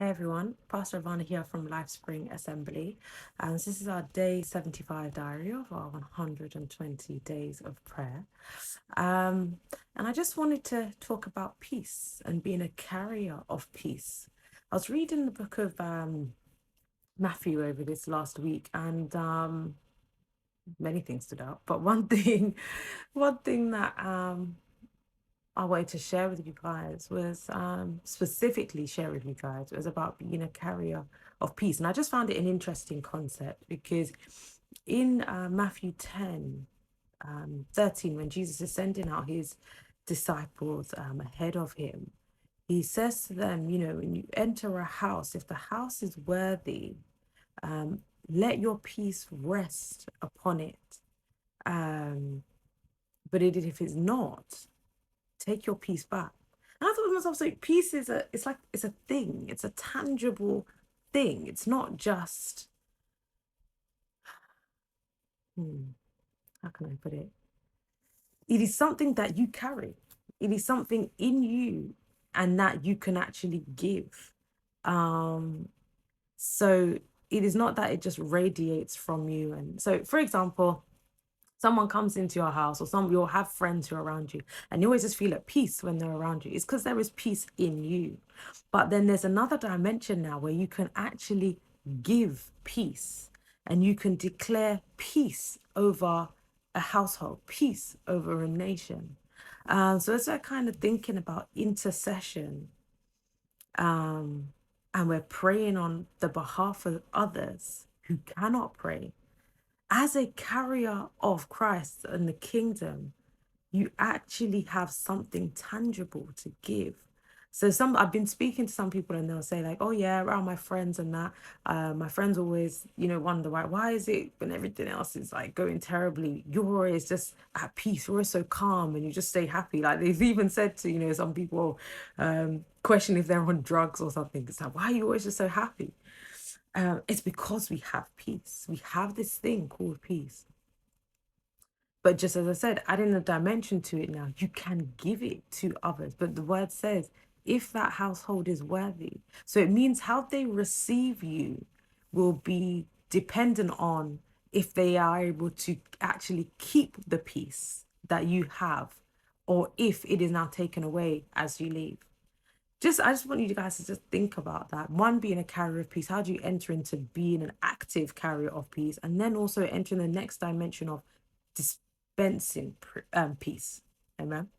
Hey everyone, Pastor Ivana here from Life Spring Assembly. And this is our day 75 diary of our 120 days of prayer. And I just wanted to talk about peace and being a carrier of peace. I was reading the book of Matthew over this last week, and many things stood out. But one thing that I wanted to share with you guys was specifically share with you guys was about being a carrier of peace. And I just found it an interesting concept because in Matthew 10, 13, when Jesus is sending out his disciples ahead of him, he says to them, when you enter a house, if the house is worthy, um, let your peace rest upon it. Um, but if it's not, take your peace back. And I thought to myself, so peace is it's a thing, it's a tangible thing. It's not just how can I put it? It is something that you carry. It is something in you and that you can actually give. Um, so it is not that it just radiates from you. And so, for example, someone comes into your house or you'll have friends who are around you and you always just feel at peace when they're around you. It's because there is peace in you. But then there's another dimension now where you can actually give peace and you can declare peace over a household, peace over a nation. So as we're kind of thinking about intercession, and we're praying on the behalf of others who cannot pray, as a carrier of Christ and the kingdom, you actually have something tangible to give. So I've been speaking to some people and they'll say like, oh yeah, around my friends and that, my friends always, wonder why is it when everything else is like going terribly, you're always just at peace, you're always so calm and you just stay happy. Like they've even said to, some people question if they're on drugs or something. It's like, why are you always just so happy? It's because we have peace. We have this thing called peace. But just as I said, adding a dimension to it now, you can give it to others. But the word says, if that household is worthy. So it means how they receive you will be dependent on if they are able to actually keep the peace that you have, or if it is now taken away as you leave. I just want you guys to just think about that. One, being a carrier of peace. How do you enter into being an active carrier of peace? And then also entering the next dimension of dispensing peace. Amen.